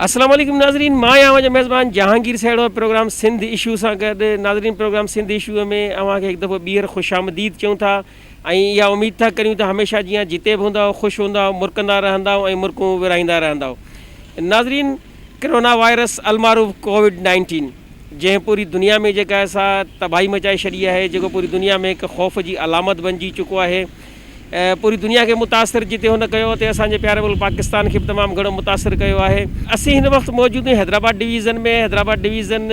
अस्सलाम वालेकुम नाज़रीन, मां आहियां जो मेज़बान जहांगीर सैड और प्रोग्राम सिंध इशू सां गॾु। नाज़रीन, प्रोग्राम सिंध इशू में अव्हांखे हिकु दफ़ो ॿीहर ख़ुशामदीद चऊं था ऐं इहा उमेद था करियूं त हमेशह जीअं जिते बि हूंदा ख़ुशि हूंदा, मुरकंदा रहंदा ऐं मुर्कूं विराईंदा रहंदा। नाज़रीन, कोरोना वायरस अलमारूफ कोविड-19 जंहिं पूरी दुनिया में जेका सा तबाही मचाए छॾी आहे, जेको पूरी दुनिया में हिकु ख़ौफ़ जी अलामत बणिजी चुको आहे। पूरी दुनिया के मुतासिर जिते हुन कयो हुते असांजे प्यारे मुल्क पाकिस्तान खे बि तमामु घणो मुतासिर कयो आहे। असीं हिन वक़्तु मौजूदु आहियूं हैदराबाद डिवीज़न में। हैदराबाद डिवीज़न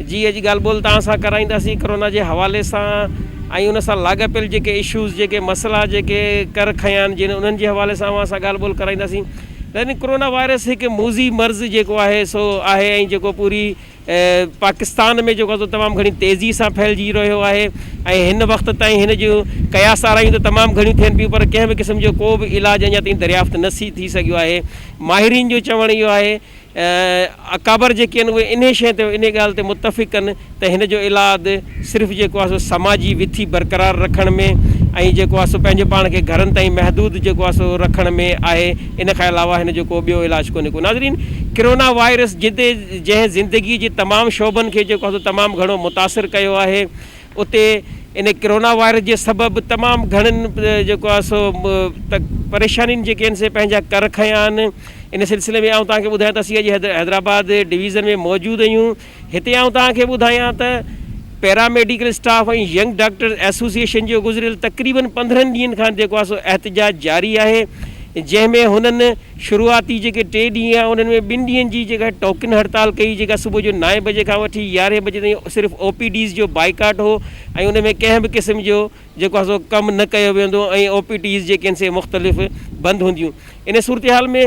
जी अॼु ॻाल्हि ॿोल तव्हां सां कराईंदासीं कोरोना जे हवाले सां ऐं उन सां लाॻापियल जेके इशूज़, जेके मसइला जेके कर खयां आहिनि, जिन उन्हनि जे हवाले सां असां ॻाल्हि ॿोल कराईंदासीं। यानी कोरोना वायरस हिकु मूज़ी मर्ज़ जेको आहे सो आहे ऐं जेको पूरी पाकिस्तान में जेको तमामु घणी तेज़ी सां फैलिजी रहियो आहे ऐं हिन वक़्त ताईं हिन जूं क़यास आरायूं त तमामु घणियूं थियनि पियूं, पर कंहिं बि क़िस्म जो को बि इलाजु अञा ताईं दरियाफ़्त न थी सघियो आहे। माहिरीन जो चवणु इहो आहे, अकाबर जेके आहिनि उहे इन शइ ते, इन ॻाल्हि ते मुतफ़िक़ आहिनि त हिन जो इलाजु सिर्फ़ु जेको आहे सो समाजी विथी बरक़रार रखण में ऐं जेको आहे सो पंहिंजे पाण खे घरनि ताईं महदूद जेको आहे सो रखण में आहे। इन खां अलावा हिन जो को ॿियो इलाजु कोन्हे को। नाज़रीन, कोरोना वायरस जिते जंहिं ज़िंदगी जे तमामु शोबनि खे जेको आहे सो तमामु घणो मुतासिर कयो आहे, उते इन कोरोना वायरस जे सबबु तमामु घणनि जेको आहे सो परेशानियुनि जेके आहिनि से पंहिंजा कर खयां आहिनि। इन सिलसिले में आउं तव्हांखे ॿुधायां त असीं अॼु हैदराबाद डिवीज़न में मौजूदु आहियूं। हिते आउं तव्हांखे ॿुधायां त पैरामेडिकल स्टाफ ऐं यंग डॉक्टर एसोसिएशन जो गुज़िरियल तक़रीबन 15 ॾींहंनि खां जेको आहे सो एहतजाज जारी आहे, जंहिंमें हुननि शुरूआती जेके 3 ॾींहं आहे उन्हनि में 2 ॾींहंनि जी जेका टोकन हड़ताल कई, जेका सुबुह जो 9 बजे खां वठी 11 बजे ताईं सिर्फ़ु OPDs जो बाइकाट हो ऐं उन में कंहिं बि क़िस्म जो जेको आहे सो कमु न कयो वेंदो ऐं OPDs जेके आहिनि से मुख़्तलिफ़ बंदि हूंदियूं। इन सूरत हाल में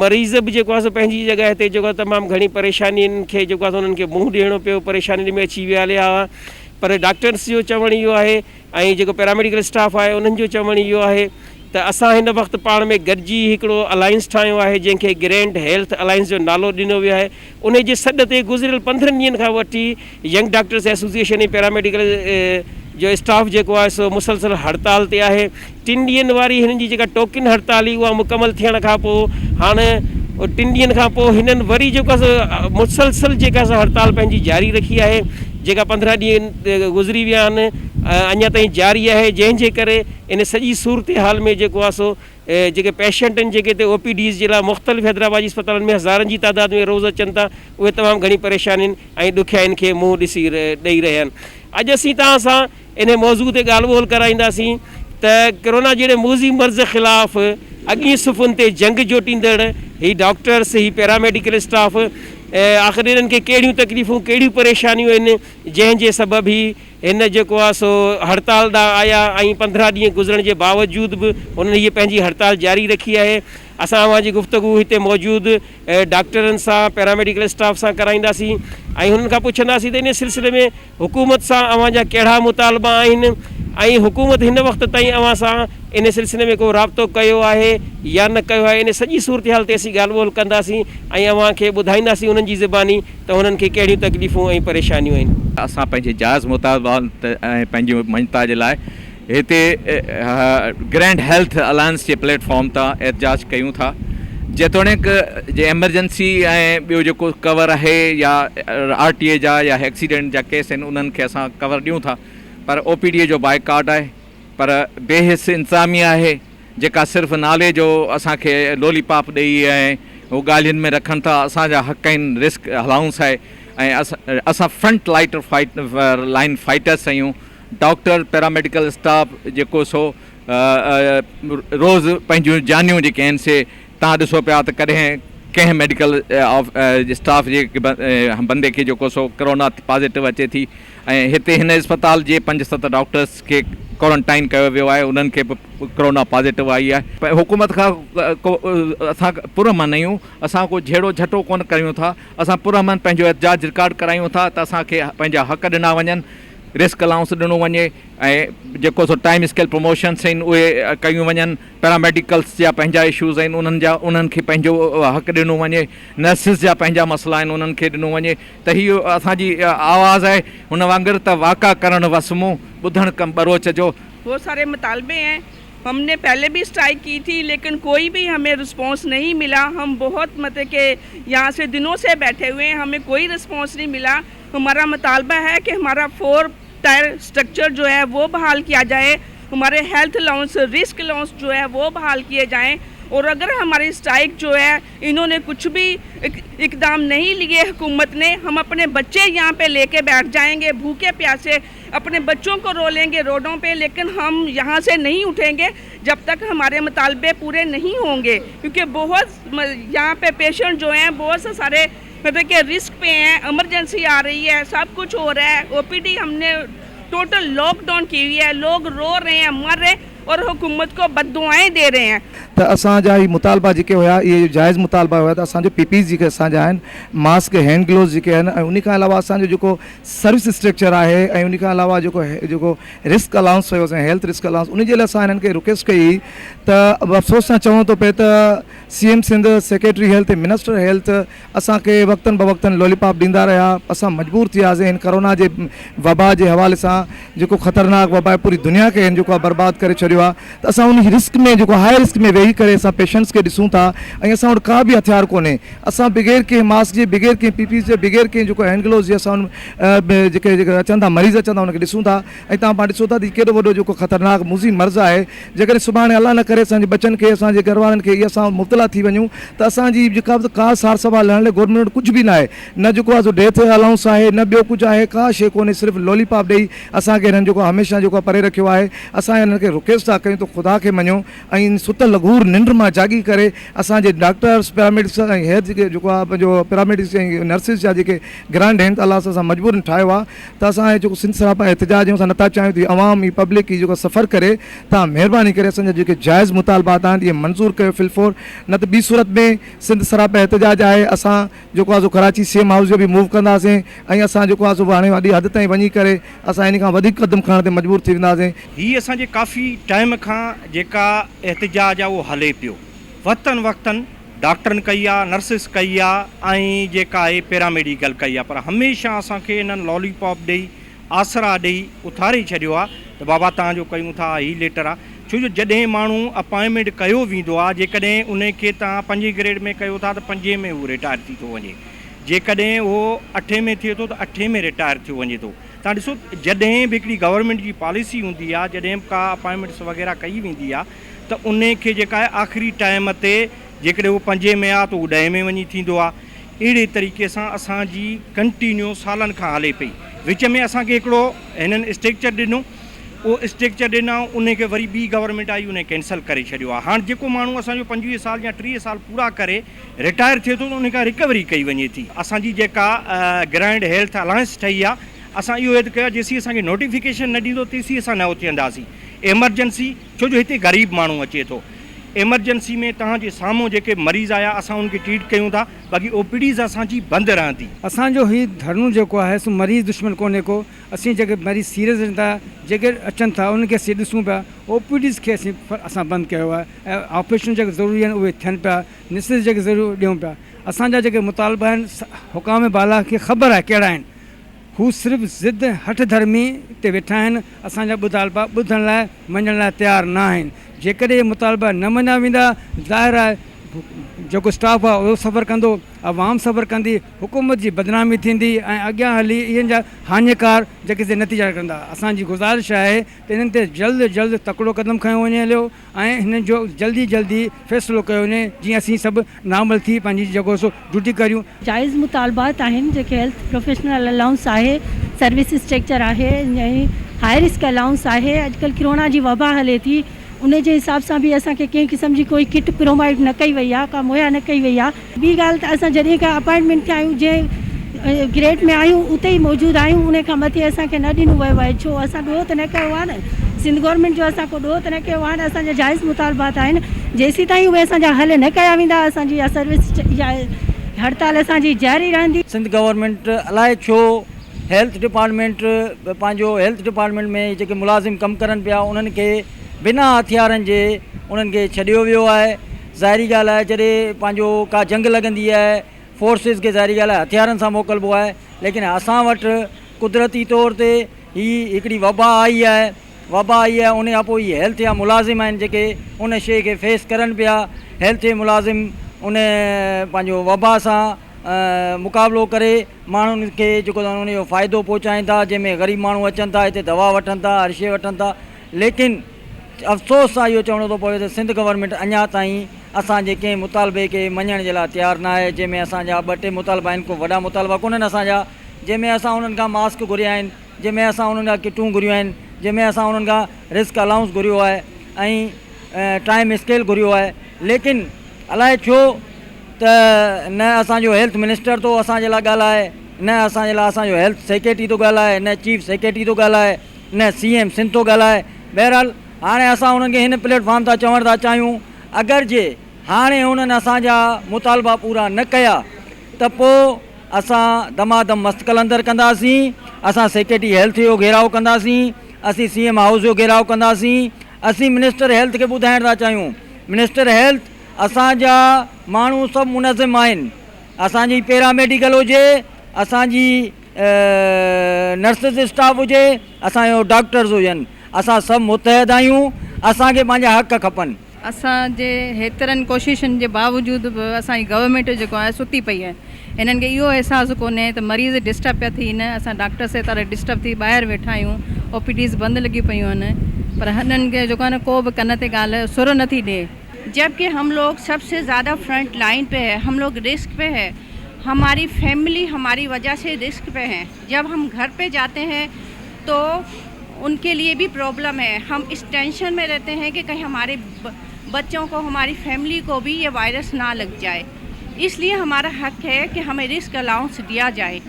मरीज़ बि जेको आहे सो पंहिंजी जॻह ते जेको आहे तमामु घणी परेशानियुनि खे जेको आहे उन्हनि खे मुंहुं ॾियणो पियो, परेशानी में अची विया हुआ। पर डॉक्टर्स जो चवणु इहो आहे ऐं जेको पैरामेडिकल स्टाफ आहे उन्हनि जो चवणु इहो आहे त असां हिन वक़्तु पाण में गॾिजी हिकिड़ो अलायंस ठाहियो आहे, जंहिंखे ग्रैंड हेल्थ अलायंस जो नालो ॾिनो वियो आहे। उन जे सॾ ते गुज़िरियल 15 ॾींहंनि खां वठी यंग डॉक्टर्स एसोसिएशन ऐं पैरामेडिकल जो स्टाफ जेको आहे सो मुसलसल हड़ताल ते आहे। 3 ॾींहंनि वारी हिननि जी जेका टोकन हड़ताल हुई उहा मुकमल थियण खां पोइ हाणे 3 ॾींहंनि खां पोइ हिननि वरी जेको आहे सो मुसलसल जेका हड़ताल पंहिंजी जारी रखी आहे, जेका 15 ॾींहं गुज़री विया आहिनि अञा ताईं जारी आहे। जंहिंजे करे इन सॼी सूरत हाल में जेको आहे सो जेके पेशेंट आहिनि, जेके OPDs जे लाइ मुख़्तलिफ़ हैदराबाद जी अस्पतालनि में हज़ारनि जी तादाद में रोज़ अचनि था, उहे तमामु घणी परेशानियुनि ऐं ॾुखियाईनि खे मुंहुं ॾेई रहिया आहिनि। अॼु असीं तव्हां सां इन मौज़ू ते ॻाल्हि ॿोल कराईंदासीं त कोरोना जहिड़े मूज़ी मर्ज़ ख़िलाफ़ अॻी सुफ़ुनि ते जंग जोटींदड़ ही डॉक्टर्स, ही पैरामेडिकल स्टाफ, आख़िर इन्हनि खे कहिड़ियूं तकलीफ़ूं, कहिड़ियूं परेशानियूं आहिनि जंहिंजे सबबु ई हिन जेको आहे सो हड़ताल ॾांहुं आया ऐं 15 ॾींहं गुज़रण जे बावजूदि बि उन्हनि हीअ पंहिंजी हड़ताल जारी रखी आहे। असां अव्हांजी गुफ़्तगू हिते मौजूदु डॉक्टरनि सां, पैरामेडिकल स्टाफ सां कराईंदासीं ऐं हुननि खां पुछंदासीं त इन सिलसिले में हुकूमत सां अव्हांजा कहिड़ा मुतालबा आहिनि ऐं हुकूमत हिन वक़्त ताईं अव्हां सां इन सिलसिले में को राब्तो कयो आहे या न कयो आहे। इन सॼी सूरत हाल ते असीं ॻाल्हि ॿोल कंदासीं ऐं अव्हांखे ॿुधाईंदासीं उन्हनि जी ज़बानी त उन्हनि खे कहिड़ियूं तकलीफ़ूं ऐं परेशानियूं आहिनि। असां पंहिंजे जाइज़ मुतालबात ऐं पंहिंजी मञता जे लाइ हिते ग्रैंड हेल्थ अलायंस जे प्लेटफॉर्म तां एहतजाज कयूं था। जेतोणीकि जे एमरजेंसी ऐं ॿियो जेको कवर आहे या RTA जा या एक्सीडेंट जा केस आहिनि उन्हनि खे असां कवर ॾियूं था, पर OPD जो बाइकाट आहे। पर बेहिस इंतज़ामिया आहे जेका सिर्फ़ु नाले जो असांखे लोलीपॉप ॾेई ऐं उहो ॻाल्हियुनि में रखनि था। असांजा हक़ आहिनि, रिस्क अलाउंस आहे ऐं असां फ्रंट लाइन फाइटर्स आहियूं। डॉक्टर, पैरामेडिकल स्टाफ जेको सो रोज़ पंहिंजूं जानियूं जेके आहिनि से तव्हां ॾिसो पिया त कॾहिं कंहिं मेडिकल स्टाफ जे बंदे खे जेको सो कोरोना पॉज़िटिव अचे थी ऐं हिते हिन अस्पताल जे 5-7 डॉक्टर्स खे क्वारंटाइन कयो वियो आहे, उन्हनि खे बि कोरोना पॉज़िटिव आई आहे। हुकूमत खां असां पुरअमन आहियूं, असां को झेड़ो झटो कोन कयूं था। असां पुरअमन पंहिंजो एहतजाज रिकॉर्ड करायूं था त असांखे पंहिंजा हक़ ॾिना वञनि, रिस्क अलाउंस ॾिनो वञे ऐं जेको सो टाइम स्केल प्रमोशन्स आहिनि उहे कयूं वञनि। पैरामेडिकल्स जा पंहिंजा इशूज़ आहिनि, उन्हनि खे पंहिंजो हक़ ॾिनो वञे। नर्सिस जा पंहिंजा मसइला आहिनि, उन्हनि खे ॾिनो वञे। त हीअ असांजी आवाज़ु आहे। हुन वांगुरु त वाक़ा करणु वसमूं, ॿुधणु कमु ॿरोच जो। बहुत सारे मुतालबे हैं हमने पहले भी स्ट्राइक की थी लेकिन कोई भी हमें रिस्पांस नहीं मिला। हम बहुत मतलब के यहाँ से दिनों से बैठे हुए हैं, हमें कोई रिस्पांस नहीं मिला। हमारा मुतालबा है कि हमारा 4 टायर स्ट्रक्चर जो है वो बहाल किया जाए, हमारे हेल्थ अलाउंस, रिस्क अलाउंस जो है वो बहाल किए जाएँ। और अगर हमारी स्ट्राइक जो है इन्होंने कुछ भी इकदाम नहीं लिए हुकूमत ने, हम अपने बच्चे यहाँ पे लेके बैठ जाएंगे भूखे प्यासे, अपने बच्चों को रो लेंगे रोडों पे, लेकिन हम यहाँ से नहीं उठेंगे जब तक हमारे मुतालबे पूरे नहीं होंगे। क्योंकि बहुत यहाँ पे पेशेंट जो हैं बहुत से सारे मतलब कि रिस्क पे हैं, इमरजेंसी आ रही है, सब कुछ हो रहा है। OPD हमने टोटल लॉकडाउन की हुई है, लोग रो रहे हैं, मर रहे हैं और हुकूमत को बददुआएं दे रहे हैं। तो असांजा ही मुतालबा जेके हुआ ये जायज़ मुतालबा हुआ, तो असांजो PPEs जेके असांजा आहिनि, मास्क, हैंड ग्लोव्स जेके आहिनि, ऐं उन खां अलावा असांजो जेको सर्विस स्ट्रक्चर आहे, ऐं उन खां अलावा जेको रिस्क अलाउंस हुयो असांजो हेल्थ रिस्क अलाउंस, उन जे लाइ असां हिननि खे रिक्वेस्ट कई त अफ़सोस सां चवणो थो पए त CM Sindh, secretary health, minister health असांखे वक़्तन बवक़्तन लॉलीपॉप ॾींदा रहिया। असां मजबूर थी वियासीं हिन कोरोना जे वबा जे हवाले सां, जेको ख़तरनाक वबा आहे पूरी दुनिया खे जेको आहे बर्बाद करे छॾियो आहे। त असां उन रिस्क में जेको हाई रिस्क में वेही करे असां पेशेंट्स खे ॾिसूं था, ऐं असां वटि का बि हथियार कोन्हे। असां बग़ैर कंहिं मास्क जे, बग़ैर कंहिं PPEs जे, बग़ैर कंहिं जेको हैंड ग्लोव्स जे असां जेके अचनि था मरीज़ अचनि था उनखे ॾिसूं था। ऐं तव्हां पाण ॾिसो था त केॾो वॾो जेको ख़तरनाक मुज़ीम मर्ज़ आहे, जेकॾहिं सुभाणे अलाह न करे असांजे बचनि खे, असांजे घर वारनि खे इहा असां मुब्तला थी वञूं त असांजी जेका बि का सार संभाल लहण लाइ गवर्नमेंट कुझु बि न आहे, न जेको आहे सो डेथ अलाउंस आहे, न ॿियो कुझु आहे, का शइ कोन्हे, सिर्फ़ु लॉलीपॉप ॾेई असांखे हिननि जेको हमेशह जेको परे रखियो आहे। असां हिननि खे रिक्वेस्ट था कयूं त ख़ुदा खे मञो ऐं सुतल घूर निंड मां जागी करे असांजे डॉक्टर्स, पैरामेडिक्स ऐं हेल्थ जेको आहे पंहिंजो पैरामेडिक्स ऐं नर्सिस जा जेके ग्रांड आहिनि, त अलाह सां असां मजबूरन ठाहियो आहे त असां जेको सिंध सरापा एहतजाज असां नथा चाहियूं त आवाम ई पब्लिक ई जेको सफ़र करे, तव्हां महिरबानी करे असांजा जेके जाइज़ मुतालबात आहिनि इहे मंज़ूर कयो फिलफोर, न त ॿी सूरत में सिंध सरापा एहतजाज आहे असां जेको आहे सो कराची CM हाउस जो बि मूव कंदासीं, ऐं असां जेको आहे सो हाणे वॾी हद ताईं वञी करे असां इन खां वधीक क़दम खणण ते मजबूर थी वेंदासीं। हीअ असांजे काफ़ी टाइम खां जेका एहतजाज आहे उहो हले पियो, वक़्तन वक़्तन डॉक्टरनि कई आहे, नर्सिस कई आहे, ऐं जेका आहे पैरामेडिकल कई आहे, पर हमेशह असांखे इन्हनि लॉलीपॉप ॾेई, आसरा ॾेई उथारे छॾियो आहे त बाबा तव्हांजो कयूं था हीअ लेटर आहे। छो जो जॾहिं माण्हू अपॉइंटमेंट कयो वेंदो आहे, जेकॾहिं उनखे तव्हां 5 ग्रेड में कयो था त 5 में उहो रिटायर थी थो वञे, जेकॾहिं उहो 8 में थिए थो त 8 में रिटायर थी वञे थो। तव्हां ॾिसो जॾहिं बि हिकिड़ी गवर्नमेंट जी पॉलिसी हूंदी आहे, जॾहिं का अपॉइंटमेंट्स वग़ैरह कई वेंदी आहे त उनखे जेका आहे आख़िरी टाइम ते जेकॾहिं उहो 5 में आहे त उहो 10 में वञी थींदो आहे। अहिड़े तरीक़े सां असांजी कंटिन्यू सालनि खां हले पई। विच में असांखे हिकिड़ो हिननि स्ट्रक्चर ॾिनो, उहो स्ट्रक्चर ॾिना, उनखे वरी ॿी गवर्नमेंट आई उन कैंसिल करे छॾियो आहे। हाणे जेको माण्हू असांजो 25 साल या 30 साल पूरा करे रिटायर थिए थो त उन खां रिकवरी कई वञे थी। असांजी जेका ग्रैंड हेल्थ अलायंस ठही आहे, असां इहो हिते कयो जेसीं असांखे नोटिफिकेशन न ॾींदो तेसीं असां न उथंदासीं। एमरजेंसी, छो जो हिते ग़रीब माण्हू अचे थो, एमरजेंसी में तव्हांजे साम्हूं जेके मरीज़ आया असां उनखे ट्रीट कयूं था, बाक़ी OPDs असांजी बंदि रहंदी। असांजो ही धरणो जेको आहे सो मरीज़ दुश्मन कोन्हे को, असीं जेके मरीज़ सीरियस आहिनि था, जेके अचनि था उनखे असीं ॾिसूं पिया, OPDs खे असां बंदि कयो आहे, ऐं ऑपरेशन जेके ज़रूरी आहिनि उहे थियनि पिया, निसिस जेके ज़रूरी ॾियूं पिया। असांजा जेके मुतालबा आहिनि हुकाम बाला खे ख़बर आहे कहिड़ा आहिनि, हू सिर्फ़ु ज़िद हठ धर्मी ते वेठा आहिनि, असांजा मुतालबा ॿुधण लाइ मञण लाइ तयारु न आहिनि। जेकॾहिं मुतालबा न मञा वेंदा, ज़ाहिर आहे जेको स्टाफ आहे उहो सफ़र कंदो, आवाम सफ़र कंदी, हुकूमत जी बदनामी थींदी, ऐं अॻियां हली इन्हनि जा हानिकार जेके नतीजा कंदा। असांजी गुज़ारिश आहे त इन्हनि ते जल्द जल्द तकिड़ो क़दम खयो वञे हलियो, ऐं हिन जो जल्दी जल्दी फ़ैसिलो कयो वञे, जीअं असीं सभु नार्मल थी पंहिंजी जेको सो ड्यूटी करियूं। जाइज़ मुतालबात आहिनि जेके हेल्थ प्रोफेशनल अलाउंस आहे, सर्विस स्ट्रक्चर आहे, ऐं हाई रिस्क अलाउंस आहे। अॼुकल्ह कोरोना जी वबा हले थी, उन जे हिसाब सां बि असांखे कंहिं क़िस्म जी कोई किट प्रोवाइड न कई वई आहे, का मुहैया न कई वई आहे। ॿी ॻाल्हि त असां जॾहिं खां अपॉइंटमेंट थिया आहियूं, जंहिं ग्रेड में आहियूं उते ई मौजूदु आहियूं, उन खां मथे असांखे न ॾिनो वियो आहे। छो असां ॾोह त न कयो आहे न, सिंध गवर्नमेंट जो असां को ॾोह त न कयो आहे न। असांजा जाइज़ मुतालबात आहिनि, जेसीं ताईं उहे असांजा हल न कया वेंदा, असांजी इहा सर्विस या हड़ताल असांजी जारी रहंदी। सिंध गवर्नमेंट अलाए छो हेल्थ डिपार्टमेंट, पंहिंजो हेल्थ डिपार्टमेंट में जेके मुलाज़िम कमु करनि पिया उन्हनि खे बिना हथियारनि जे उन्हनि खे छॾियो वियो आहे। ज़ाहिरी ॻाल्हि आहे जॾहिं पंहिंजो का जंग लॻंदी आहे, फोर्सिस खे ज़ाहिरी ॻाल्हि आहे हथियारनि सां मोकिलिबो आहे, लेकिन असां वटि कुदरती तौर ते ही हिकिड़ी वबा आई आहे, वबा आई आहे उन खां पोइ इहे हेल्थ जा मुलाज़िम आहिनि जेके उन शइ खे फेस करनि पिया। हेल्थ जे मुलाज़िम उन पंहिंजो वबा सां मुक़ाबिलो करे माण्हुनि खे जेको उन जो फ़ाइदो पहुचाइनि था, जंहिंमें ग़रीब माण्हू अचनि था, हिते दवा वठनि था, हर शइ वठनि था। लेकिन अफ़सोस सां इहो चवणो थो पवे त सिंध गवर्नमेंट अञा ताईं असांजे कंहिं मुतालबे खे मञण जे लाइ तयारु न आहे। जंहिंमें असांजा 2-3 मुतालबा आहिनि, को वॾा मुतालबा कोन्हनि असांजा, जंहिंमें असां उन्हनि खां मास्क घुरिया आहिनि, जंहिंमें असां उन्हनि खां किटूं घुरियूं आहिनि, जंहिंमें असां उन्हनि खां रिस्क अलाउंस घुरियो आहे ऐं टाइम स्केल घुरियो आहे। लेकिन अलाए छो त न असांजो हेल्थ मिनिस्टर थो असांजे लाइ ॻाल्हाए, न असांजे लाइ असांजो हेल्थ सेक्रेटरी थो ॻाल्हाए, न चीफ सेक्रेटरी थो ॻाल्हाए, न CM सिंध थो ॻाल्हाए। बहरहाल हाणे असां उन्हनि खे हिन प्लेटफॉर्म तां चवणु था चाहियूं, अगरि जे हाणे उन्हनि असांजा मुतालबा पूरा न कया त पोइ असां दमादम मस्तकल अंदरि कंदासीं, असां सेक्रेटरी हेल्थ जो घेराव कंदासीं, असीं CM हाउस जो घेराव कंदासीं। असीं मिनिस्टर हेल्थ खे ॿुधाइण था चाहियूं, मिनिस्टर हेल्थ असांजा माण्हू सभु मुनज़िम आहिनि, असांजी पैरामेडिकल हुजे, असांजी नर्सिस स्टाफ हुजे, असांजो डॉक्टर्स हुजनि, असां सभु मुतहद आहियूं, असांखे पंहिंजा हक़ खपनि। असांजे हेतिरनि कोशिशुनि जे बावजूदि बि असांजी गवर्नमेंट जेको आहे सुती पई आहे। इन्हनि खे इहो अहसासु कोन्हे त मरीज़ डिस्टर्ब पिया थियनि, असां डॉक्टर से तरह डिस्टर्ब थी ॿाहिरि वेठा आहियूं, OPDs बंदि लॻी पियूं आहिनि, पर हिननि खे जेको आहे न को बि कन ते ॻाल्हि सुर नथी ॾिए। जबकि हम लोग सबसे ज़्यादा फ्रंट लाइन पे है, हम लोग रिस्क पे है, हमारी फैमिली हमारी वजह से रिस्क पे है। जब हम घर पे जाते हैं तो उनके लिए भी प्रॉब्लम है, हम इस टेंशन में रहते हैं कि कहीं हमारे बच्चों को, हमारी फैमिली को भी ये वायरस ना लग जाए। इसलिए हमारा हक है कि हमें रिस्क अलाउंस दिया जाए।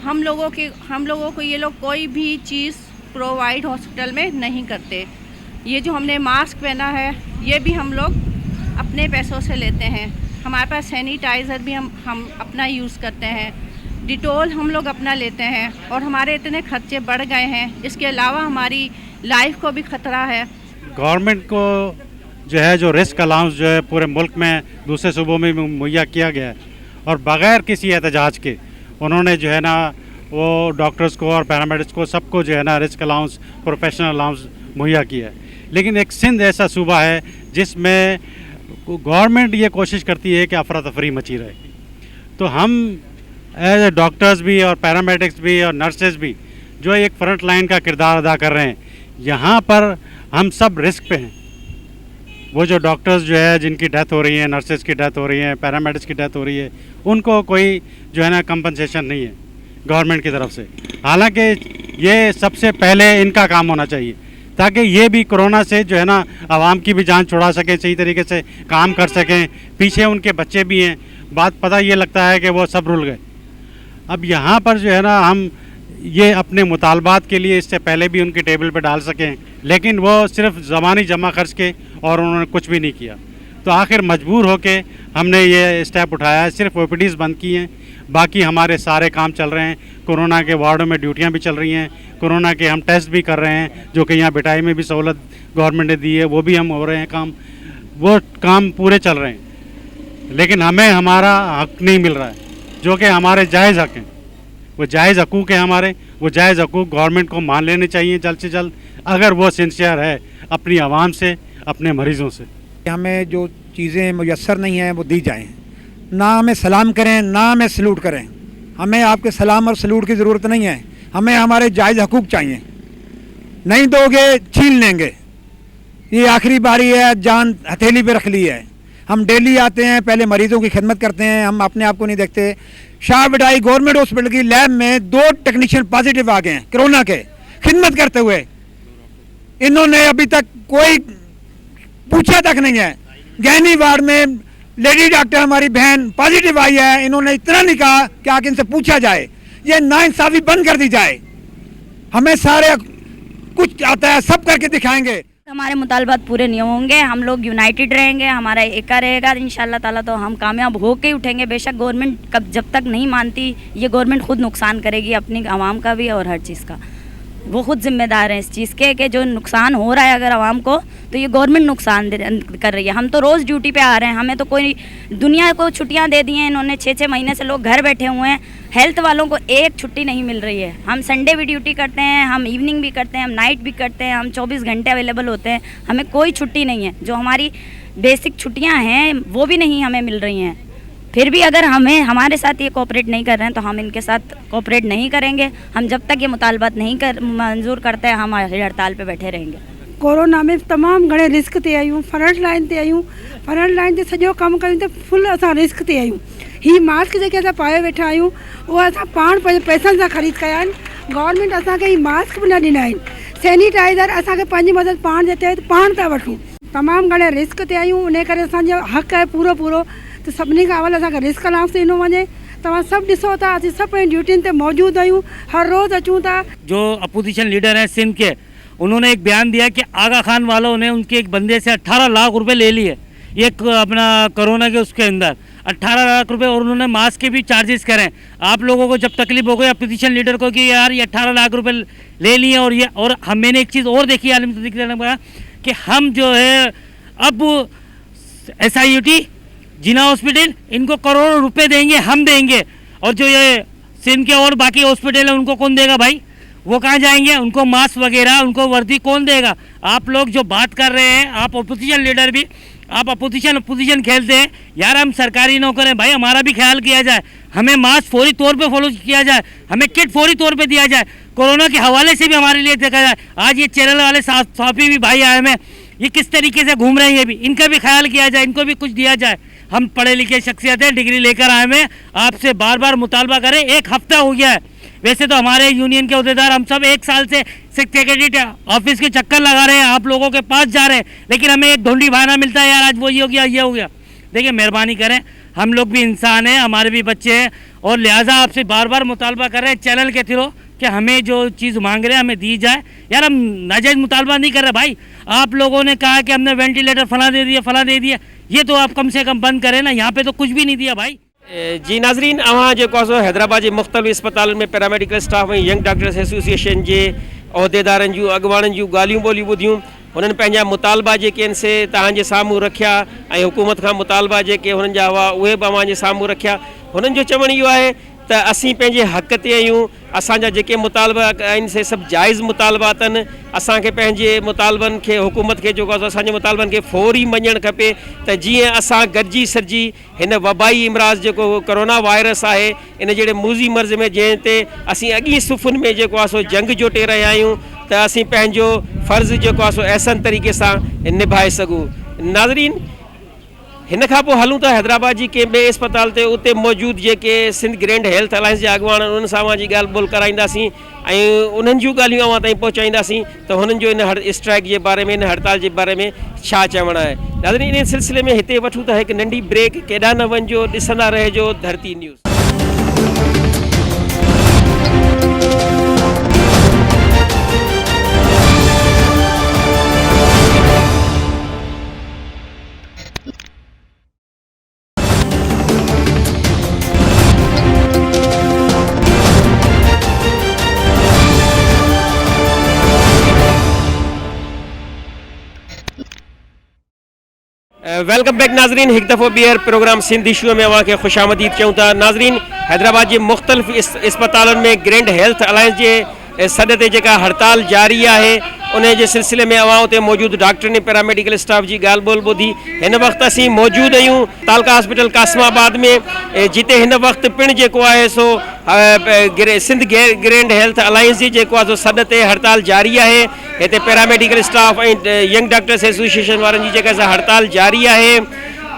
हम लोगों को ये लोग कोई भी चीज़ प्रोवाइड हॉस्पिटल में नहीं करते। ये जो हमने मास्क पहना है ये भी हम लोग अपने पैसों से लेते हैं। हमारे पास सैनिटाइज़र भी हम अपना यूज़ करते हैं, डिटोल हम लोग अपना लेते हैं, और हमारे इतने खर्चे बढ़ गए हैं। इसके अलावा हमारी लाइफ को भी ख़तरा है। गवर्नमेंट को जो है जो रिस्क अलाउंस जो है पूरे मुल्क में दूसरे सूबों में मुहैया किया गया है, और बग़ैर किसी एहतजाज के उन्होंने जो है ना वो डॉक्टर्स को और पैरामेडिक्स को सबको जो है ना रिस्क अलाउंस, प्रोफेशनल अलाउंस मुहैया किया है। लेकिन एक सिंध ऐसा सूबा है जिसमें गवर्नमेंट ये कोशिश करती है कि अफरा तफरी मची रहे। तो हम एज ए डॉक्टर्स भी और पैरामेडिक्स भी और नर्सेज भी जो एक फ्रंट लाइन का किरदार अदा कर रहे हैं, यहाँ पर हम सब रिस्क पे हैं। वो जो डॉक्टर्स जो है जिनकी डेथ हो रही है, नर्सेज की डेथ हो रही है, पैरामेडिक्स की डेथ हो रही है, उनको कोई जो है ना कंपनसेशन नहीं है गवर्नमेंट की तरफ से। हालांकि ये सबसे पहले इनका काम होना चाहिए ताकि ये भी कोरोना से जो है ना आवाम की भी जान छुड़ा सकें, सही तरीके से काम कर सकें। पीछे उनके बच्चे भी हैं, बात पता ये लगता है कि वो सब रुल गए। अब यहाँ पर जो है ना हम ये अपने मुतालबात के लिए इससे पहले भी उनके टेबल पर डाल सकें, लेकिन वो सिर्फ ज़बानी जमा खर्च के और उन्होंने कुछ भी नहीं किया। तो आखिर मजबूर होके हमने ये स्टेप उठाया है। सिर्फ OPDs बंद की हैं, बाकी हमारे सारे काम चल रहे हैं। कोरोना के वार्डों में ड्यूटियां भी चल रही हैं, कोरोना के हम टेस्ट भी कर रहे हैं, जो कि यहाँ बिटाई में भी सहूलत गवर्नमेंट ने दी है, वो भी हम हो रहे हैं काम, वो काम पूरे चल रहे हैं। लेकिन हमें हमारा हक नहीं मिल रहा है, जो कि हमारे जायज़ हक हैं, वो जायज़ हकूक़ हैं हमारे। वो जायज़ हकूक़ गवर्नमेंट को मान लेने चाहिए जल्द से जल्द, अगर वो सिंसियर है अपनी आवाम से, अपने मरीज़ों से। हमें जो चीज़ें मुयस्सर नहीं हैं वो दी जाएं, ना हमें सलाम करें ना हमें सलूट करें। हमें आपके सलाम और सलूट की ज़रूरत नहीं है, हमें हमारे जायज़ हकूक़ चाहिए। नहीं दोगे छीन लेंगे, ये आखिरी बारी है, जान हथेली पे रख ली है। हम डेली आते हैं, पहले मरीज़ों की खिदमत करते हैं, हम अपने आप को नहीं देखते। शाह बिटाई गवर्नमेंट हॉस्पिटल की लैब में 2 टेक्नीशियन पॉजिटिव आ गए हैं कोरोना के, खिदमत करते हुए। इन्होंने अभी तक कोई पूछा तक नहीं है। गैनी वार्ड में लेडी डॉक्टर हमारी बहन पॉजिटिव आई है, इन्होंने इतना नहीं कहा कि आके इनसे पूछा जाए। ये नाइंसाफ़ी बंद कर दी जाए। हमें सारे कुछ आता है, सब करके दिखाएंगे। हमारे मुतालबात पूरे नहीं होंगे, हम लोग यूनाइटेड रहेंगे, हमारा एका रहेगा इंशाल्लाह ताला, तो हम कामयाब होके ही उठेंगे। बेशक गवर्नमेंट जब तक नहीं मानती, ये गवर्नमेंट खुद नुकसान करेगी अपनी आवाम का भी और हर चीज़ का। वो खुद जिम्मेदार हैं इस चीज़ के कि जो नुकसान हो रहा है अगर आवाम को, तो ये गवर्नमेंट नुकसान कर रही है। हम तो रोज़ ड्यूटी पे आ रहे हैं, हमें तो कोई दुनिया को छुट्टियां दे दी हैं इन्होंने, 6-6 महीने से लोग घर बैठे हुए हैं। हेल्थ वालों को एक छुट्टी नहीं मिल रही है। हम संडे भी ड्यूटी करते हैं, हम इवनिंग भी करते हैं, हम नाइट भी करते हैं, हम 24 घंटे अवेलेबल होते हैं, हमें कोई छुट्टी नहीं है। जो हमारी बेसिक छुट्टियाँ हैं वो भी नहीं हमें मिल रही हैं। फिर भी अगर हमारे साथ ये कोऑपरेट नहीं कर रहे हैं तो हम इनके साथ कोऑपरेट नहीं करेंगे। हम जब तक ये मुतालबात नहीं मंजूर करते हैं हम हड़ताल पे बैठे रहेंगे। कोरोना में तमामु घणे रिस्क ते आहियूं, फ्रंट लाइन ते आहियूं, फ्रंट लाइन ते सॼो कमु कयूं त फुल असां रिस्क ते आहियूं। ही मास्क जेके असां पाए वेठा आहियूं उहे असां पाण पंहिंजे पैसनि सां ख़रीद कया आहिनि। गवर्नमेंट असांखे ही मास्क बि न ॾिना आहिनि, सैनिटाइज़र असांखे पंहिंजी मदद पाण जे तहत पाण था वठूं। तमामु घणे रिस्क ते आहियूं, उन करे असांजो हक़ आहे पूरो पूरो त सभिनी खां अवल असांखे रिस्क अलाउंस ॾिनो वञे। तव्हां सभु ॾिसो था, असीं सभु पंहिंजी ड्यूटियुनि ते मौजूदु आहियूं, हर रोज़ अचूं था। जो अपोजिशन लीडर हैं सिंध के, उन्होंने एक बयान दिया कि आगा खान वालों ने उनके एक बंदे से 18 लाख रुपए ले लिए, ये अपना कोरोना के उसके अंदर 18 लाख रुपए, और उन्होंने मास्क के भी चार्जेस करें। आप लोगों को जब तकलीफ हो गई अपोजिशन लीडर को कि यार ये 18 लाख रुपए ले लिए, और मैंने एक चीज़ और देखी आलम दिखने कि हम जो है अब SIUT जिना हॉस्पिटल इनको करोड़ों रुपए देंगे, हम देंगे, और जो ये सिंध के और बाकी हॉस्पिटल है उनको कौन देगा भाई? वो कहाँ जाएंगे? उनको मास्क वगैरह, उनको वर्दी कौन देगा? आप लोग जो बात कर रहे हैं, आप अपोजिशन लीडर भी, आप अपोजिशन खेलते हैं यार। हम सरकारी नौकर हैं भाई, हमारा भी ख्याल किया जाए, हमें मास्क फौरी तौर पे फॉलो किया जाए, हमें किट फौरी तौर पे दिया जाए, कोरोना के हवाले से भी हमारे लिए देखा जाए। आज ये चैनल वाले साफी भी भाई आए हैं, ये किस तरीके से घूम रहे हैं, ये भी इनका भी ख्याल किया जाए, इनको भी कुछ दिया जाए। हम पढ़े लिखे शख्सियत हैं, डिग्री लेकर आए हैं, आपसे बार बार मुतालबा करें। 1 हफ्ता हो गया है, वैसे तो हमारे यूनियन के अहदेदार हम सब 1 साल से सेक्रेटरी ऑफिस के चक्कर लगा रहे हैं, आप लोगों के पास जा रहे हैं, लेकिन हमें एक ढूंढी बहाना मिलता है यार आज वो ये हो गया, ये हो गया। देखिए मेहरबानी करें, हम लोग भी इंसान हैं, हमारे भी बच्चे हैं, और लिहाजा आपसे बार बार मुतालबा कर रहे हैं चैनल के थ्रू कि हमें जो चीज़ मांग रहे हैं हमें दी जाए। यार हम नाजायज़ मुतालबा नहीं कर रहे भाई। आप लोगों ने कहा कि हमने वेंटिलेटर फला दे दिया, ये तो आप कम से कम बंद करें ना, यहाँ पे तो कुछ भी नहीं दिया भाई। जी नाज़रीन, अवां जो हैदराबाद के मुख़्तलिफ़ अस्पताल में पैरामेडिकल स्टाफ और यंग डॉक्टर्स एसोसिएशन के अहदेदारनि जूं अॻुवाणनि जूं ॻाल्हियूं ॿोलियूं ॿुधियूं। हुननि पंहिंजा मुतालबा जेके आहिनि से तव्हांजे साम्हूं रखिया, ऐं हुकूमत खां मुतालबा जेके हुननि जा हुआ उहे बि अव्हां जे साम्हूं रखिया। हुननि जो चवणु इहो आहे त असीं पंहिंजे हक़ ते आहियूं, असांजा जेके मुतालबा आहिनि से सभु जाइज़ मुतालबात आहिनि। असांखे पंहिंजे मुतालबनि खे, हुकूमत खे जेको आहे असांजे मुतालबनि खे फौरी मञणु खपे त जीअं असां गॾिजी सरिजी हिन वबाई इमराज़ जेको कोरोना वायरस आहे, इन जहिड़े मूज़ी मर्ज़ में जंहिं ते असीं अॻी सुफ़ुनि में जेको आहे सो जंग जोटे रहिया आहियूं, त असीं पंहिंजो फ़र्ज़ु जेको आहे सो अहसन तरीक़े सां निभाए सघूं। नाज़रीन, हिन खां पोइ हलूं था हैदराबाद जी कंहिं ॿिए अस्पताल ते, उते मौजूदु जेके सिंध ग्रैंड हेल्थ अलायंस जा अॻुवान आहिनि उन्हनि सां अवां जी ॻाल्हि ॿोल कराईंदासीं ऐं उन्हनि जूं ॻाल्हियूं अवां ताईं पहुचाईंदासीं त हुननि जो इन स्ट्राइक जे बारे में, इन हड़ताल जे बारे में छा चवणु आहे। नाज़रीन, इन सिलसिले में हिते वठूं था हिकु नंढी ब्रेक। केॾांहुं न वञिजो, ॾिसंदा रहिजो धरती न्यूज़। वेलकम बैक नाज़रीन, एक दफ़ो ॿीहर प्रोग्राम सिंध इशू में अवां खे ख़ुश आमदीद चऊं था। नाज़रीन, हैदराबाद के मुख़्तलिफ़ अस्पतालों में ग्रैंड हेल्थ अलायंस के सॾ ते जेका हड़ताल जारी है, उन जे सिलसिले में अवां उते मौजूद डॉक्टरनि पैरामेडिकल स्टाफ की ॻाल्हि ॿोल ॿुधी। हिन वक़्तु असीं मौजूद आहियूं तालका हॉस्पिटल कासमाबाद में, जिते हिन वक़्तु पिणु जेको आहे सो सिंध ग्रैंड हेल्थ अलायंस जी जेको आहे सो सॾ ते हड़ताल जारी है। हिते पैरामेडिकल स्टाफ ऐं यंग डॉक्टर्स एसोसिएशन वारनि जी जेका हड़ताल जारी है,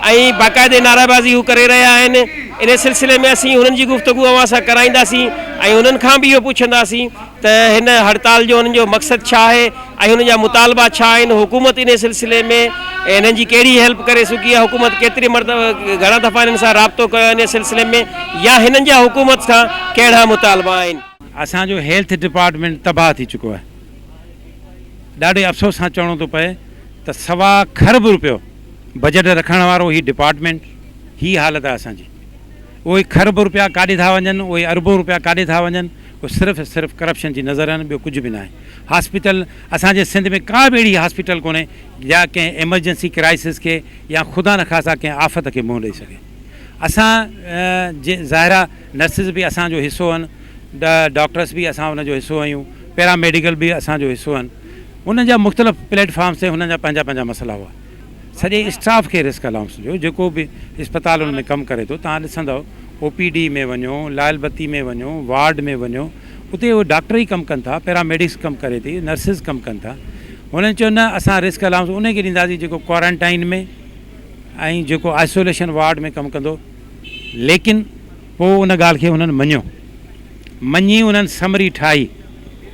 ऐं बाक़ायदे नाराबाज़ी हू करे रहिया आहिनि। इन सिलसिले में असीं हुननि जी गुफ़्तगू अवां सां कराईंदासीं ऐं हुननि खां बि इहो पुछंदासीं त हिन हड़ताल जो हुननि जो मक़सदु छा आहे ऐं हुननि जा मुतालबा छा आहिनि। हुकूमत इन सिलसिले में हिननि जी कहिड़ी हेल्प करे सघी आहे, हुकूमत केतिरी मरतबा घणा दफ़ा हिननि सां राब्तो कयो इन सिलसिले में, या हिननि जा हुकूमत खां कहिड़ा मुतालबा आहिनि। असांजो हेल्थ डिपार्टमेंट तबाह थी चुको आहे। ॾाढे अफ़सोस सां चवणो थो पए त 1.25 खरब रुपयो बजट रखण वारो ही डिपार्टमेंट, ही हालत आहे असांजी। उहे खरब रुपया काॾे था वञनि, उहे अरबों रुपया काॾे था वञनि, जेको सिर्फ़ु करप्शन जी नज़र आहिनि, ॿियो कुझु बि न आहे। हॉस्पिटल असांजे सिंध में का बि अहिड़ी हॉस्पिटल कोन्हे या कंहिं एमरजेंसी क्राइसिस खे या ख़ुदा न ख़ासा कंहिं आफ़त खे मुंहुं ॾेई सघे। असां जे ज़ाहिरा नर्सिस बि असांजो हिसो आहिनि, डॉक्टर्स बि असां हुनजो हिसो आहियूं, पैरामेडिकल बि असांजो हिसो आहिनि। उन्हनि जा मुख़्तलिफ़ प्लेटफॉर्म्स ते हुननि जा पंहिंजा पंहिंजा मसइला हुआ। सॼे स्टाफ खे रिस्क अलाउंस ॾियो, जेको बि इस्पतालुनि में कमु करे थो। तव्हां ॾिसंदव OPD में वञो, लाल बत्ती में वञो, वार्ड में वञो, उते उहे डॉक्टर ई कमु कनि था, पैरामेडिक्स कमु करे थी, नर्सिस कमु कनि था। हुननि चयो न असां रिस्क अलाउंस उन खे ॾींदासीं जेको क्वारंटाइन में ऐं जेको आइसोलेशन वार्ड में कमु कंदो। लेकिन पोइ उन ॻाल्हि खे हुननि मञी उन्हनि समरी ठाही,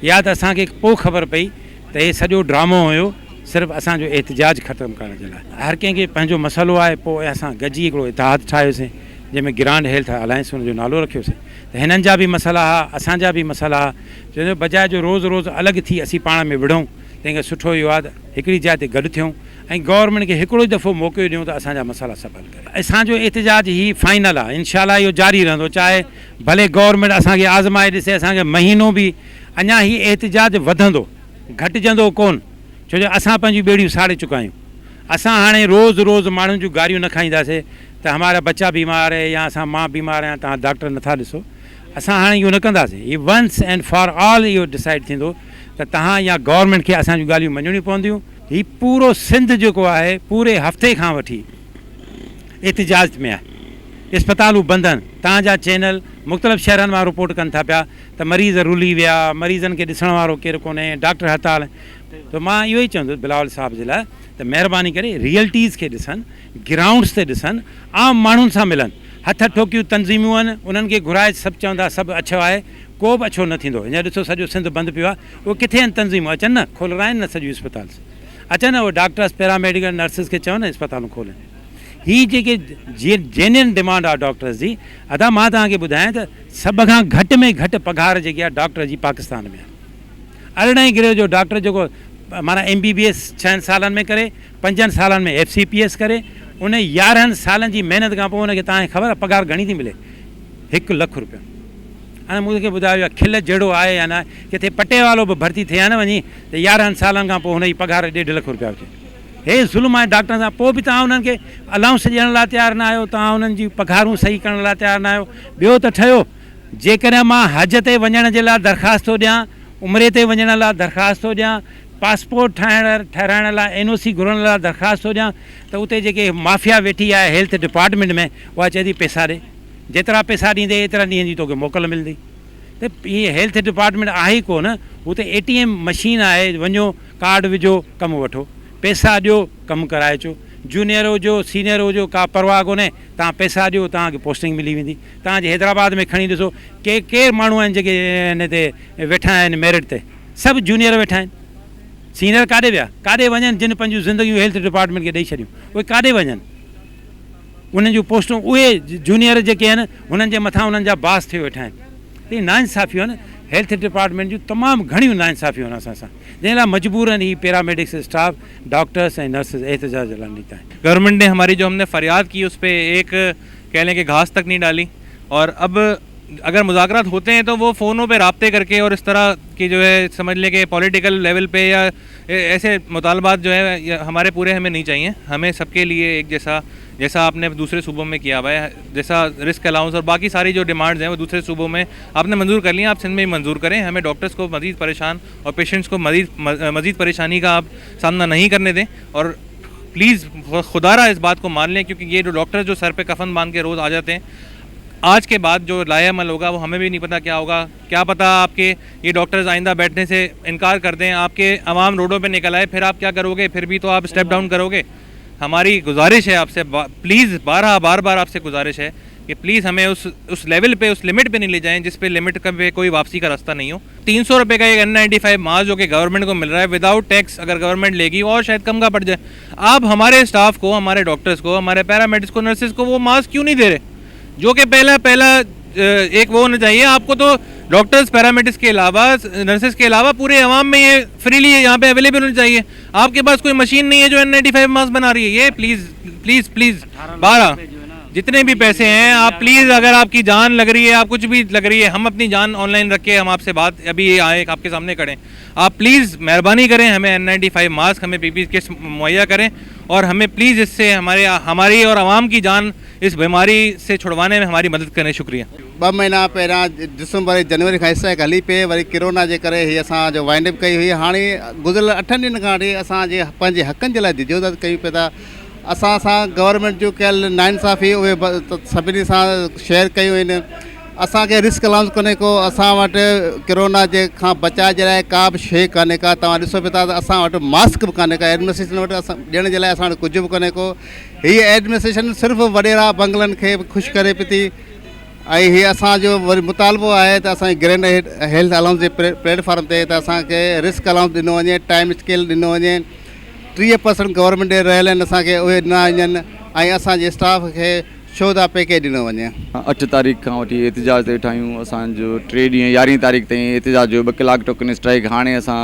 या त असांखे पोइ ख़बर पई त हे सॼो ड्रामो हुयो सिर्फ़ु असांजो एहतिजाज ख़तमु करण जे लाइ। हर कंहिंखे पंहिंजो मसइलो आहे, पोइ असां गॾिजी हिकिड़ो इतिहाद ठाहियोसीं जंहिंमें ग्रांड हेल्थ अलायंस हुनजो नालो रखियोसीं। त हिननि जा बि मसइला हुआ, असांजा बि मसइला हुआ। छो बजाए जो रोज़ु अलॻि थी असीं पाण में विढ़ूं, तंहिंखां सुठो इहो आहे त हिकिड़ी जाइ ते गॾु थियूं ऐं गवर्नमेंट खे हिकिड़ो ई दफ़ो मौक़ो ॾियूं त असांजा मसइला सभु हल करे। असांजो एहतिजाज ही फाइनल आहे, इंशाअल्लाह इहो जारी रहंदो, चाहे भले गवर्नमेंट असांखे आज़माए ॾिसे, असांखे महीनो बि अञा ही एहतिजाज वधंदो, घटिजंदो कोन। छो जो असां पंहिंजियूं ॿेड़ियूं साड़े चुका आहियूं। असां हाणे रोज़ु माण्हुनि जूं गारियूं न खाईंदासीं त हमारा बच्चा बीमार है या असां मां बीमार आहियां, तव्हां डॉक्टर नथा ॾिसो। असां हाणे इहो न कंदासीं। हीअ वंस एंड फॉर ऑल इहो डिसाइड थींदो त तव्हां या गवर्नमेंट खे असांजूं ॻाल्हियूं मञणियूं पवंदियूं। हीउ पूरो सिंध जेको आहे पूरे हफ़्ते खां वठी एहतिजाज में आहे। इस्पतालूं बंदि आहिनि। तव्हांजा चैनल मुख़्तलिफ़ शहरनि मां रिपोर्ट कनि था पिया त मरीज़ रुली विया, मरीज़नि खे ॾिसण वारो केरु कोन्हे, डॉक्टर हड़ताल। त मां इहो ई चवंदुसि बिलावल साहब जे लाइ त महिरबानी करे रियल्टीज़ खे ॾिसनि, ग्राउंड्स ते ॾिसनि, आम माण्हुनि सां मिलनि। हथ ठोकियूं तंज़ीमूं आहिनि, उन्हनि खे घुराए सभु चवंदा सभु अछो आहे, को बि अछो न थींदो। हींअर ॾिसो सॼो सिंध बंदि पियो आहे, उहे किथे आहिनि तंज़ीमूं? अचनि न, खोलराइनि न सॼियूं इस्पताल, अचनि न उहे डॉक्टर्स पैरामेडिकल नर्सिस खे चवनि न इस्पतालूं खोलनि। हीअ जेके जेन्युइन डिमांड आहे डॉक्टर्स जी, अदा मां तव्हांखे ॿुधायां त सभ खां घटि में घटि पघार जेकी आहे डॉक्टर जी पाकिस्तान में आहे। 18 गिरेड जो डॉक्टर जेको माना MBBS 6 सालनि में करे, 5 सालनि में FCPS करे, उन 11 सालनि जी महिनत खां पोइ हुनखे तव्हांखे ख़बर आहे पघार घणी थी मिले? 1 लख रुपया। हाणे मूंखे ॿुधायो खिल जहिड़ो आहे या न, किथे पटे वालो बि भर्ती थिए न वञी त 11 सालनि खां पोइ हुनजी पघार 1.5 लख रुपया हुजे। हे ज़ुल्म आहे डॉक्टरनि सां। पोइ बि तव्हां उन्हनि खे अलाउंस ॾियण लाइ तयारु न आहियो, तव्हां उन्हनि जी पघारूं सही करण लाइ तयारु न आहियो। ॿियो त ठहियो, जेकॾहिं मां हज ते वञण जे लाइ दरख़्वास्त थो ॾियां, उमिरे ते वञण लाइ दरख़्वास्त थो ॾियां, पासपोर्ट ठाहिराइण लाइ NOC घुरण लाइ दरख़्वास्त थो ॾियां, त उते जेके माफ़िया वेठी आहे हेल्थ डिपार्टमेंट में, उहा चए थी पैसा ॾे, जेतिरा पैसा ॾींदे एतिरा ॾींहंनि जी तोखे मोकल मिलंदी। त हीअ हेल्थ डिपार्टमेंट आहे ई कोन। हुते ATM मशीन आहे, वञो कार्ड विझो, कमु वठो, पैसा ॾियो, कमु कराए अचो। जूनियर हुजो सीनियर हुजो, का परवाह कोन्हे, तव्हां पैसा ॾियो, तव्हांखे पोस्टिंग मिली वेंदी। तव्हांजे हैदराबाद में खणी ॾिसो केरु माण्हू आहिनि जेके हिन ते वेठा आहिनि मेरिट ते, सभु जूनियर वेठा आहिनि। सीनियर काॾे विया, काॾे वञनि, जिन पंहिंजूं ज़िंदगियूं हेल्थ डिपार्टमेंट खे ॾेई छॾियूं, उहे काॾे वञनि? उन्हनि जूं पोस्टूं उहे जूनियर जेके आहिनि हुननि जे मथां उन्हनि जा बास थिए वेठा आहिनि। त इहे नाइंसाफ़ियूं आहिनि हेल्थ डिपार्टमेंट जूं, तमामु घणियूं नाइंसाफ़ियूं आहिनि असां सां, जंहिं लाइ मजबूर आहिनि ही पैरामेडिक्स स्टाफ, डॉक्टर्स ऐं नर्सिस एहतजाज नीता है। गवर्नमेंट ने हमारी जो हमने फरियाद की उस पर एक कह लें कि घास तक नहीं डाली, और अब अगर मुज़ाकरात होते हैं तो वो फ़ोनों पे राब्ते करके और इस तरह की जो है समझ लें कि पॉलिटिकल लेवल पे या ऐसे मुतालबात जो है हमारे पूरे हमें नहीं चाहिए। हमें सबके लिए एक जैसा आपने दूसरे सूबों में किया हुआ है, जैसा रिस्क अलाउंस और बाकी सारी जो डिमांड्स हैं वो दूसरे सूबों में आपने मंजूर कर ली, आप सिंध में ही मंजूर करें। हमें डॉक्टर्स को मज़ीद परेशान और पेशेंट्स को मज़ीद परेशानी का आप सामना नहीं करने दें, और प्लीज़ खुदारा इस बात को मान लें, क्योंकि ये जो डॉक्टर जो सर पे कफन बांध के रोज़ आ जाते हैं, आज के बाद जो लायामल होगा वो हमें भी नहीं पता क्या होगा। क्या पता आपके ये डॉक्टर्स आइंदा बैठने से इनकार कर दें, आपके अवाम रोडों पे निकल आए, फिर आप क्या करोगे? फिर भी तो आप स्टेप डाउन करोगे। हमारी गुजारिश है आपसे, प्लीज़ बार बार आपसे गुजारिश है कि प्लीज़ हमें उस लेवल पे, उस लिमिट पे नहीं ले जाएं जिस पे लिमिट का पे कोई वापसी का रास्ता नहीं हो। 300 रुपये का एक N95 मास्क जो कि गवर्नमेंट को मिल रहा है विदाउट टैक्स, अगर गवर्नमेंट लेगी और शायद कम का पड़ जाए। आप हमारे स्टाफ को, हमारे डॉक्टर्स को, हमारे पैरामेडिक्स को, नर्सिस को वो मास्क क्यों नहीं दे रहे? जो कि पहला एक वो होना चाहिए। आपको तो डॉक्टर्स पैरामेडिक्स के अलावा, नर्सेस के अलावा पूरे अवाम में ये फ्रीली यहाँ पे अवेलेबल होनी चाहिए। आपके पास कोई मशीन नहीं है जो N95 मास्क बना रही है। ये प्लीज़ 12 जितने भी पैसे हैं आप प्लीज़, अगर आपकी जान लग रही है, आप कुछ भी लग रही है, हम अपनी जान ऑनलाइन रख के हम आपसे बात अभी आए आपके सामने करें, आप प्लीज़ मेहरबानी करें, हमें N95 मास्क, हमें PPE किट्स मुहैया करें और हमें प्लीज़ इससे हमारी और आवाम की जान इस बीमारी से छुड़वाने में हमारी मदद करें। शुक्रिया। 2 महीना पहिरां दिसंबर जनवरी खां स्ट्राइक हली पे, वरी कोरोना जे करे ही असांजो वाइंड अप कई हुई। हाणे गुज़िरियल 8 ॾींहंनि खां वठी असांजे पंहिंजे हक़नि जे लाइ जिदोजहद कयूं पिया था। असां सां गवर्नमेंट जो कयल नाइंसाफ़ी उहे सभिनी सां शेयर कयूं आहिनि। असांखे रिस्क अलाउंस कोन्हे को, असां वटि कोरोना जे खां बचाव जे लाइ का बि शइ कान्हे का। तव्हां ॾिसो पिया था त असां वटि मास्क बि कान्हे का, एडमिनिस्ट्रेशन वटि असां ॾियण जे लाइ असां वटि कुझु बि कोन्हे को। हीअ एडमिनिस्ट्रेशन सिर्फ़ु वॾेरा बंगलनि खे ख़ुशि करे पई थी। ऐं हीअ असांजो वरी मुतालबो आहे त असांखे ग्रैंड हेल्थ अलाउंस जे प्लेटफॉर्म ते त असांखे रिस्क अलाउंस ॾिनो वञे, टाइम स्केल ॾिनो वञे। 30% गवर्नमेंट रहियल आहिनि, असांखे उहे न वञनि ऐं असांजे स्टाफ खे शोधा पैकेज ॾिनो वञे। 8 तारीख़ खां वठी एहतिजाज ते वेठा आहियूं। असांजो 3 ॾींहं 11 तारीख़ ताईं एहतिजाज जो 2 कलाक टोकन स्ट्राइक। हाणे असां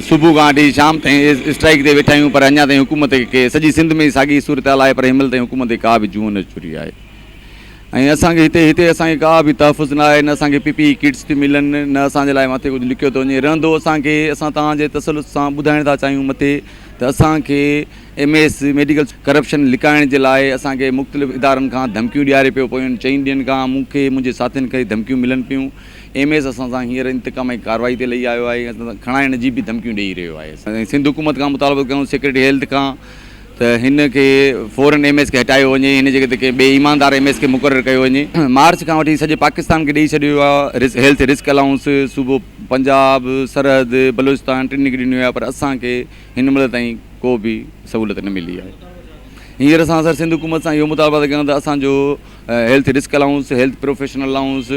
सुबुह खां वठी शाम ताईं स्ट्राइक ते वेठा आहियूं, पर अञा ताईं हुकूमत खे, सॼी सिंध में साॻी सूरत हाल आहे, पर हिनमहिल ताईं हुकूमत का बि जूं न छुरी आहे। ऐं असांखे हिते असांखे का बि तहफ़ुज़ न आहे, न असांखे PPE किट्स थी मिलनि, न असांजे लाइ मथे कुझु लिखियो थो वञे। रहंदो असांखे, असां तव्हांजे तसलुत सां ॿुधाइण था चाहियूं मथे त असांखे MS मेडिकल करप्शन लिकाइण जे लाइ असांखे मुख़्तलिफ़ इदारनि खां धमकियूं ॾियारे पियो पयूं। 4 ॾींहंनि खां मूंखे मुंहिंजे साथियुनि खे धमकियूं मिलनि पियूं। MS असां सां हींअर इंतकामी कार्रवाई ते लही आयो आहे, खणाइण जी बि धमकियूं ॾेई रहियो आहे। सिंध हुकूमत खां मुतालबो कयूं सेक्रेटरी हेल्थ खां त हिन खे फ़ौरन MS खे हटायो वञे, हिन जॻह ते ॿिए ईमानदार MS खे मुक़ररु कयो वञे। मार्च खां वठी सॼे पाकिस्तान खे ॾेई छॾियो आहे हेल्थ रिस्क अलाउंस। सूबो पंजाब, सरहद, बलूचिस्तान टिनी खे ॾिनो आहे, पर असांखे हिन महिल ताईं को बि सहूलियत न मिली आहे। हींअर असां सर सिंध हुकूमत सां इहो मुतालबा था कयूं त असांजो health risk allowance, health professional allowance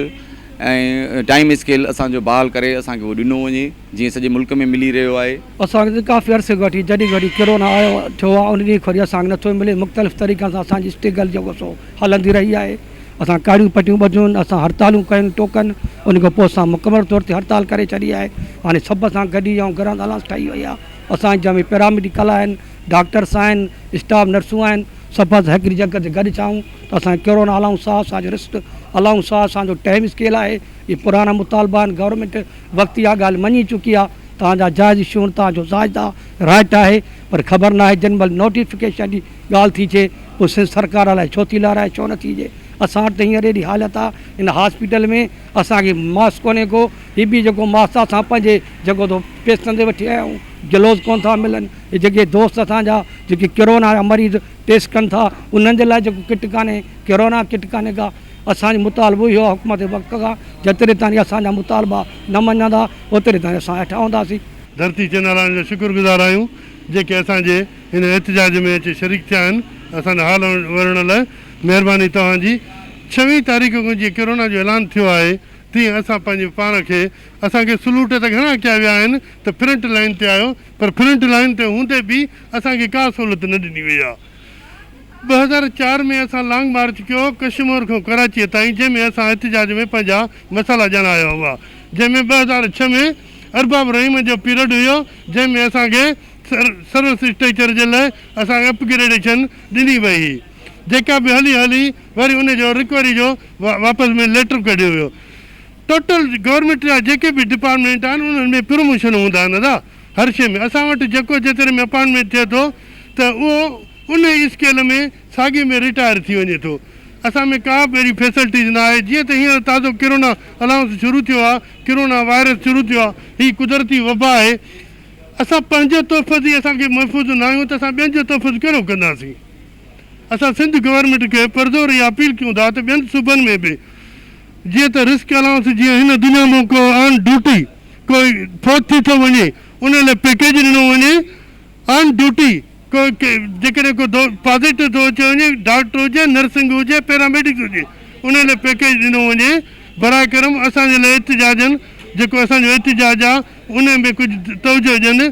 ऐं टाइम स्केल असांजो बहाल करे असांखे उहो ॾिनो वञे, जीअं सॼे मुल्क में मिली रहियो आहे। असांखे काफ़ी अर्से वठी जॾहिं कोरोना आयो थियो आहे, उन ॾींहुं खरी असांखे नथो मिले। मुख़्तलिफ़ तरीक़नि सां असांजी स्ट्रगल जेको सो हलंदी रही आहे। असां काड़ियूं पटियूं ॿधियूं, असां हड़तालूं कयूं टोकन, उन खां पोइ असां मुकमल तौर ते हड़ताल करे छॾी आहे। हाणे सभु असां गॾी ऐं ग्रांड अलाउंस ठही वई आहे। असांजे जंहिंमें पैरामेडिकल आहिनि, डॉक्टर्स आहिनि, स्टाफ नर्सूं आहिनि, सभु असां हिकिड़ी जॻह ते गॾु चाहूं त असांखे कोरोना अलाउंस आहे, असांजो रिस्क अलाउंस आहे, असांजो टाइम स्केल आहे। इहे पुराणा मुतालबा आहिनि, गवर्नमेंट वक़्तु इहा ॻाल्हि मञी चुकी आहे। तव्हांजा जाइज़ इशू आहिनि, तव्हांजो जाइज़ आहे, राइट आहे, पर ख़बर न आहे जंहिं महिल नोटिफिकेशन जी ॻाल्हि थी थिए पोइ सरकार लाइ छो थी लाराए, छो न थी थिए। असां वटि त हींअर एॾी हालत आहे हिन हॉस्पिटल में, असांखे मास्क कोन्हे को। हीअ बि जेको मास्क आहे असां पंहिंजे जेको थो पेसनि ते वठी आया आहियूं, ग्लोव्स कोन था मिलनि। हे जेके दोस्त असांजा जेके कोरोना जा मरीज़ टेस्ट कनि था, उन्हनि जे लाइ जेको किट कान्हे, कोरोना किट कान्हे का। असांजो मुतालबो इहो आहे हुकूमत वक़्त खां, जेतिरे ताईं असांजा मुतालबा न मञंदा ओतिरे ताईं असां हेठि हूंदासीं। धरती चैनल जो शुक्रगुज़ार आहियूं जेके असांजे हिन एहतिजाज में अची शरीक थिया आहिनि। असांजो हाल वरण लाइ महिरबानी तव्हांजी। 6 तारीख़ खां जीअं कोरोना जो ऐलान थियो आहे, तीअं असां पंहिंजे पाण खे, असांखे सलूट त घणा कया विया आहिनि त फ्रंट लाइन ते आयो, पर फ्रंट लाइन ते हूंदे बि असांखे का सहूलियत न ॾिनी वई आहे। 2004 में असां लॉन्ग मार्च कयो कश्मीर खां कराची ताईं, जंहिंमें असां एहतिजाज में पंहिंजा मसाला ॼाणाया हुआ। जंहिंमें 2006 में अरबाब रहीम जो पीरियड हुयो, जंहिंमें असांखे सर्विस स्ट्रक्चर जे लाइ असांखे अपग्रेडेशन ॾिनी वई हुई, जेका बि हली वरी उनजो रिकवरी जो वापसि में लेटर कढियो वियो। टोटल गवर्नमेंट जा जेके बि डिपार्टमेंट आहिनि उन्हनि में प्रमोशन हूंदा आहिनि दादा, हर शइ में। असां वटि जेको जेतिरे में अपॉइंटमेंट थिए थो त उहो उन स्केल में साॻे में रिटायर थी वञे थो। असां में का बि अहिड़ी फैसिलिटीज़ न आहे। जीअं त हींअर ताज़ो कोरोना अलाउंस शुरू थियो आहे, कोरोना वायरस शुरू थियो आहे, हीअ कुदरती वबा आहे। असां पंहिंजो तहफ़ुज़ ई असांखे महफ़ूज़ न आहियूं त असां ॿियनि जो तहफ़ुज़ कहिड़ो कंदासीं। असां सिंध गवर्नमेंट खे परज़ोर इहा अपील कयूं था त ॿियनि सूबनि में बि जीअं त रिस्क अलाउंस, जीअं हिन दुनिया में को ऑन ड्यूटी कोई फौत थी थो वञे उन लाइ पैकेज ॾिनो वञे। ऑन ड्यूटी कोई जेकॾहिं को पॉज़िटिव थो अची वञे, डॉक्टर हुजे, नर्सिंग हुजे, पैरामेडिक्स हुजे, उन लाइ पैकेज ॾिनो वञे। बराए करम असांजे लाइ एहतिजाजनि, जेको असांजो एहतिजाज आहे उन में कुझु तवजो ॾियनि।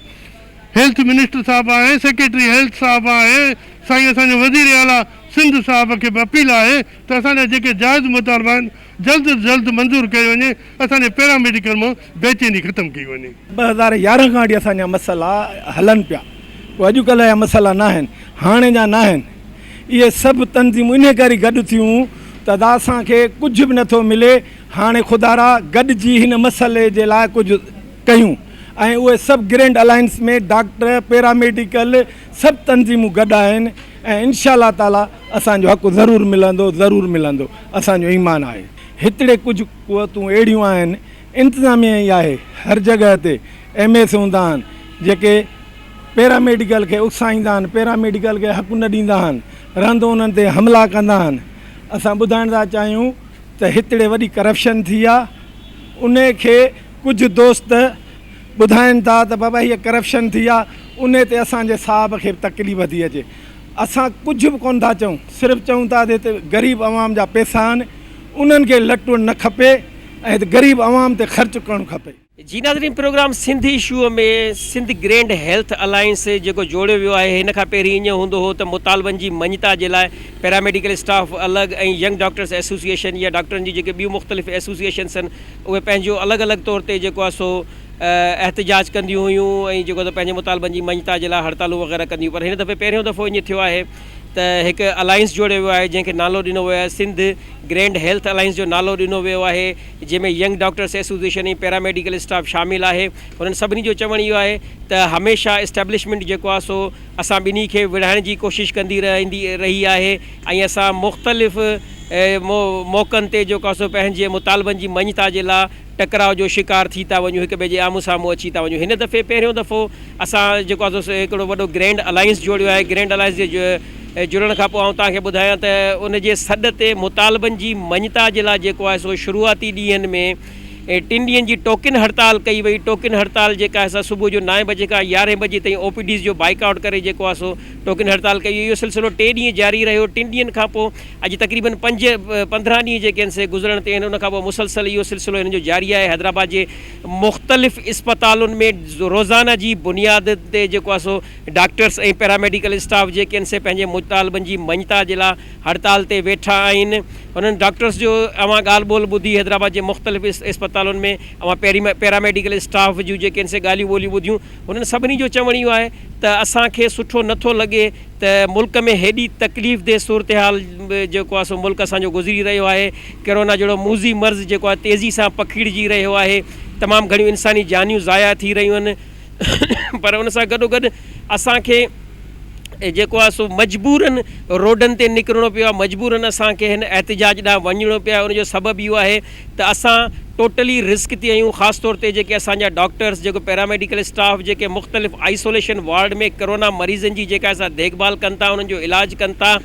हेल्थ मिनिस्टर साहिबु आहे, सेक्रेटरी हेल्थ साहिबु आहे, साईं असांजो वज़ीर आला सिंध साहिब खे बि अपील आहे त असांजा जेके जाइज़ मुतालबा आहिनि जल्द जल्द मंज़ूर कयो वञे, असांजे पैरामेडिकल मां बेचैनी ख़तमु कई वञे। 2011 खां वठी असांजा मसइला हलनि पिया। पोइ अॼुकल्ह जा मसइला न आहिनि, हाणे जा न आहिनि। ये सब तंज़ीमूं इन करे गॾु थियूं त असांखे कुझु बि नथो मिले। हाणे खुदारा गॾिजी हिन मसइले जे लाइ कुझु कयूं ऐं उहे सभु ग्रैंड अलायंस में डॉक्टर पैरामेडिकल सभु तंज़ीमूं गॾु आहिनि ऐं इंशाअल्लाह ताला असांजो हक़ु ज़रूरु मिलंदो असांजो ईमान आहे। हिकिड़े कुझु क़ुवतूं अहिड़ियूं आहिनि, इंतिज़ामिया ई आहे हर जॻह ते MS हूंदा आहिनि जेके पैरामेडिकल खे उकसाईंदा आहिनि, पैरामेडिकल खे हक़ु न ॾींदा आहिनि, रहंदो उन्हनि ते हमला कंदा आहिनि। असां ॿुधाइण था चाहियूं त हिकिड़े वॾी करप्शन थी आहे, उन खे कुझु दोस्त ॿुधाइनि था त बाबा हीअ करप्शन थी आहे, उन ते असांजे साहब खे तकलीफ़ थी अचे। असां कुझु बि कोन था चऊं, सिर्फ़ु चऊं था त हिते ग़रीब अवाम जा पैसा आहिनि, उन्हनि खे लटुण न खपे ऐं ग़रीब अवाम ते ख़र्चु करणु खपे। जी नाज़रीन, प्रोग्राम सिंध इशूअ में सिंध ग्रैंड हेल्थ अलायंस जेको जोड़ियो वियो आहे, हिन खां पहिरीं ईअं हूंदो हो त मुतालबनि जी मञता जे लाइ पैरामेडिकल स्टाफ अलॻि ऐं यंग डॉक्टर्स एसोसिएशन या डॉक्टरनि जी जेके ॿियूं मुख़्तलिफ़ एसोसिएशन्स आहिनि उहे पंहिंजो अलॻि अलॻि तौर ते जेको आहे सो एहतिजाज कंदियूं हुयूं ऐं जेको त पंहिंजे मुतालबनि जी मञता जे लाइ हड़तालूं वग़ैरह कंदियूं। पर हिन दफ़े पहिरियों दफ़ो ईअं थियो आहे त हिकु अलायंस जोड़ियो वियो आहे जंहिंखे नालो ॾिनो वियो आहे सिंध ग्रैंड हेल्थ अलायंस जो नालो ॾिनो वियो आहे, जंहिंमें यंग डॉक्टर्स एसोसिएशन ऐं पैरामेडिकल स्टाफ शामिलु आहे। हुननि सभिनी जो चवणु इहो आहे त हमेशह इस्टेब्लिशमेंट जेको आहे सो असां ॿिन्ही खे विढ़ाइण जी कोशिशि कंदी रही आहे ऐं असां मुख़्तलिफ़ मौक़नि ते जेको आहे सो पंहिंजे मुतालबनि जी मञता जे लाइ टकराव जो शिकार थी था वञूं, हिक ॿिए जे आम्हूं साम्हूं अची था वञूं। हिन दफ़े पहिरियों दफ़ो असां जेको आहे सो हिकिड़ो वॾो ग्रैंड अलायंस जोड़ियो आहे। ग्रैंड अलायंस जे जुड़ण खां पोइ तव्हांखे ॿुधायां त उन जे सॾ ते मुतालबनि जी मञता जे लाइ जेको आहे सो शुरूआती ॾींहंनि में 3 ॾींहंनि जी टोकन हड़ताल कई वई। टोकन हड़ताल जेका आहे सुबुह जो 9 बजे खां 11 बजे ताईं OPDs जो बाइकआउट करे जेको आहे सो टोकन हड़ताल कई। इहो सिलसिलो 3 ॾींहं जारी रहियो। 3 ॾींहंनि खां पोइ अॼु तक़रीबन 15 ॾींहं जेके आहिनि से गुज़रण ते आहिनि। उन खां पोइ मुसलसल इहो सिलसिलो हिन जो जारी आहे। हैदराबाद जे मुख़्तलिफ़ इस्पतालुनि में रोज़ाना जी बुनियाद ते जेको आहे सो डॉक्टर्स ऐं पैरामेडिकल स्टाफ जेके आहिनि से पंहिंजे मुतालबनि जी मञता जे लाइ हड़ताल ते वेठा आहिनि। हुननि डॉक्टर्स जो अवां ॻाल्हि ॿोल ॿुधी हैदराबाद जे मुख़्तलिफ़ इस्पतालुनि में अवां पैरामेडिकल स्टाफ जूं जेके आहिनि से ॻाल्हियूं ॿोलियूं ॿुधियूं। हुननि सभिनी जो चवणु इहो आहे त असांखे सुठो नथो लॻे त मुल्क में हेॾी तकलीफ़ दे सूरत हाल जेको आहे सो मुल्क असांजो गुज़री रहियो आहे। कोरोना जहिड़ो मूज़ी मर्ज़ जेको आहे तेज़ी सां पखिड़िजी रहियो आहे। तमामु घणियूं इंसानी जानियूं ज़ाया थी रहियूं आहिनि। पर उन सां गॾोगॾु असांखे जेको आहे सो मजबूरन रोडनि ते निकिरणो पियो आहे, मजबूरन असांखे हिन एहतिजाज ॾांहुं वञिणो पियो आहे। उनजो सबबु इहो आहे त असां टोटली रिस्क ते आहियूं। ख़ासि तौर ते जेके असांजा डॉक्टर्स जेको पैरामेडिकल स्टाफ जेके मुख़्तलिफ़ आइसोलेशन वार्ड में कोरोना मरीज़नि जी जेका असां देखभाल कनि था, उन्हनि जो इलाजु कनि था,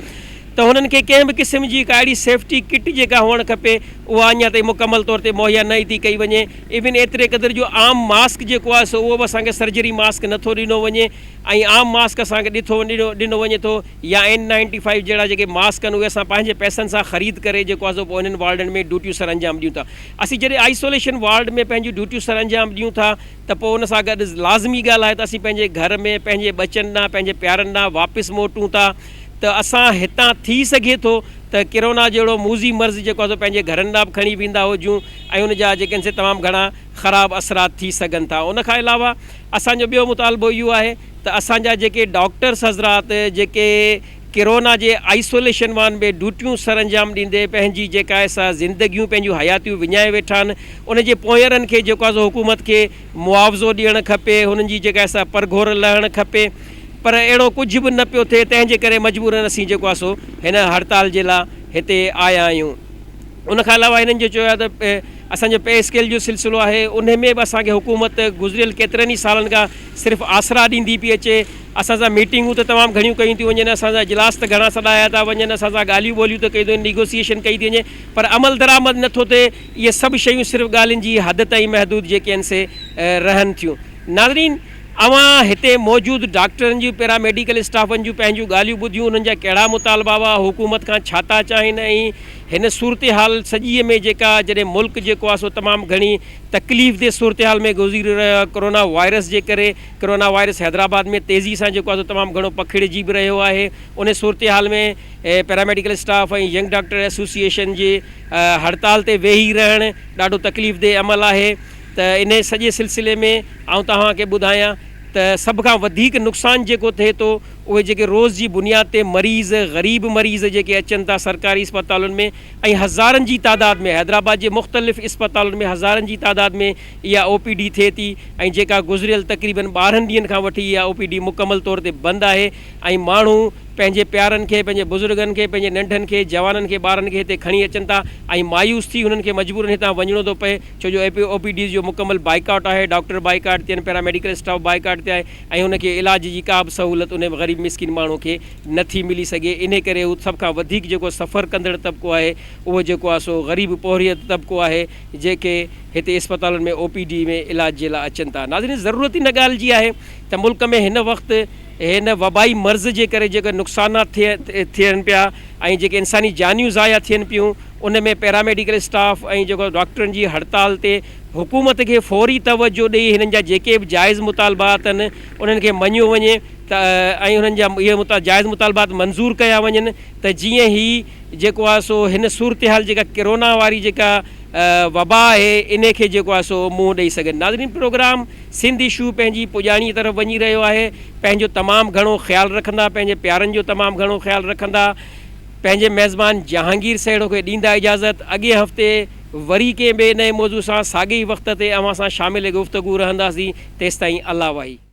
त हुननि खे कंहिं बि क़िस्म जी का अहिड़ी सेफ्टी किट जेका हुअणु खपे उहा अञा ताईं मुकमल तौर ते मुहैया न थी कई वञे। इवन एतिरे क़दुरु जो आम मास्क जेको आहे सो उहो बि असांखे सर्जरी मास्क नथो ॾिनो वञे ऐं आम मास्क असांखे ॾिनो वञे थो या N95 जहिड़ा जेके मास्क आहिनि उहे असां पंहिंजे पैसनि सां ख़रीद करे जेको आहे सो पोइ हिननि वार्डनि में ड्यूटियूं सर अंजाम ॾियूं था। असीं जॾहिं आइसोलेशन वार्ड में पंहिंजियूं ड्यूटियूं सर अंजाम ॾियूं था त पोइ उन सां गॾु लाज़मी ॻाल्हि आहे त असीं पंहिंजे घर में पंहिंजे बचनि ॾांहुं पंहिंजे प्यारनि ॾांहुं वापसि मोटूं था। त असां हितां थी सघे थो त कोरोना जहिड़ो मूज़ी मर्ज़ जेको आहे सो पंहिंजे घरनि ॾांहुं बि खणी वेंदा हुजूं ऐं उनजा जेके आहिनि से तमामु घणा ख़राबु असरात थी सघनि था। उन खां अलावा असांजो ॿियो मुतालबो इहो आहे त असांजा जेके डॉक्टर्स हज़रात जेके कोरोना जे आइसोलेशन वार्ड में ड्यूटियूं सर अंजाम ॾींदे पंहिंजी जेका आहे सा ज़िंदगियूं पंहिंजूं हयातियूं विञाए वेठा आहिनि, उनजे पोयरनि खे जेको आहे सो हुकूमत खे मुआवज़ो ॾियणु खपे, हुननि जी जेका आहे सा परघोर लहणु खपे। पर अहिड़ो कुझु बि न पियो थिए, तंहिंजे करे मजबूरन असीं जेको आहे सो हिन हड़ताल जे लाइ हिते आया आहियूं। उन खां अलावा हिननि जो चयो आहे त असांजो पे स्केल जो सिलसिलो आहे, उन में बि असांखे हुकूमत गुज़िरियल केतिरनि ई सालनि खां सिर्फ़ु आसरा ॾींदी पई अचे। असां सां मीटिंगूं त तमामु घणियूं कयूं थियूं वञनि, असांजा इजलास त घणा सॾाया था वञनि, असां सां ॻाल्हियूं ॿोलियूं त कयूं, निगोसिएशन कई थी वञे, पर अमल दरामद नथो थिए। इहे सभु शयूं सिर्फ़ु ॻाल्हियुनि जी हद ताईं महदूद जेके आहिनि से रहनि थियूं। नाज़रीन, अवां हिते मौजूदु डॉक्टरनि जूं पैरामेडिकल स्टाफनि जूं पंहिंजूं ॻाल्हियूं ॿुधियूं, उन्हनि जा कहिड़ा मुतालबा हुआ, हुकूमत खां छा था चाहिनि ऐं हिन सूरत हाल सॼीअ में जेका जॾहिं मुल्क जेको आहे सो तमामु घणी तकलीफ़ दे सूरत हाल में गुज़री रहियो आहे कोरोना वायरस जे करे। कोरोना वायरस हैदराबाद में तेज़ी सां जेको आहे सो तमामु घणो पखिड़िजी बि रहियो आहे। उन सूरत हाल में पैरामेडिकल स्टाफ ऐं यंग डॉक्टर एसोसिएशन जे हड़ताल ते वेही रहणु ॾाढो तकलीफ़ दे अमल आहे। त इन सॼे सिलसिले में आउं तव्हांखे ॿुधायां त सभ खां वधीक नुक़सानु जेको थिए थो उहे जेके रोज़ जी बुनियाद ते मरीज़ ग़रीब मरीज़ जेके अचनि था सरकारी अस्पतालुनि में ऐं हज़ारनि जी तादाद में हैदराबाद जे मुख़्तलिफ़ अस्पतालुनि में हज़ारनि जी तादाद में इहा OPD थिए थी ऐं जेका गुज़िरियल तक़रीबन 12 ॾींहंनि खां वठी इहा OPD मुकमल तौर ते बंदि आहे ऐं माण्हू पंहिंजे प्यारनि खे पंहिंजे बुज़ुर्गनि खे पंहिंजे नंढनि खे जवाननि खे ॿारनि खे हिते खणी अचनि था ऐं मायूस थी हुननि खे मजबूरन हितां वञिणो थो पए छो जो OPD जो मुकमल बाइकाट आहे डॉक्टर बाइकाट थियनि पैरामेडिकल स्टाफ बाइकाट ते आहे ऐं हुनखे इलाज जी का बि सहूलियत उन ग़रीब मिसकिन माण्हू खे नथी मिली सघे इन करे हू सभ खां वधीक जेको सफ़र कंदड़ तबिको आहे उहो जेको आहे सो ग़रीब पोहरियत तबिको आहे जेके हिते अस्पतालुनि में OPD में इलाज जे लाइ अचनि था। नाज़रीन ज़रूरत ई न ॻाल्हि जी आहे त मुल्क में हिन वक़्तु हिन वबाई मर्ज़ जे करे जेके नुक़सानात थियनि पिया ऐं जेके इंसानी जानियूं ज़ाया थियनि पियूं उन में पैरामेडिकल स्टाफ ऐं जेको डॉक्टरनि जी हड़ताल ते हुकूमत खे फ़ौरी तवजो ॾेई हिननि जा जेके बि जाइज़ मुतालबात आहिनि उन्हनि खे मञियो वञे त ऐं हुननि जा इहे जाइज़ मुतालबात मंज़ूर कया वञनि त जीअं ई जेको आहे सो हिन सूरत हाल जेका कोरोना वारी जेका वबा आहे इन खे जेको आहे सो मुंहुं ॾेई सघनि। नाज़रीन प्रोग्राम सिंध इशू पंहिंजी पुॼाणीअ तरफ़ वञी रहियो आहे पंहिंजो तमामु घणो ख़्यालु रखंदा पंहिंजे प्यारनि जो तमामु घणो ख़्यालु रखंदा पंहिंजे मेज़बान जहांगीर सेठो खे ॾींदा इजाज़त। अॻे हफ़्ते वरी कंहिं ॿिए नए मौज़ू सां साॻे ई वक़्त ते अव्हां सां शामिल गुफ़्तगू रहंदासीं तेसिताईं अल्लाह वाही।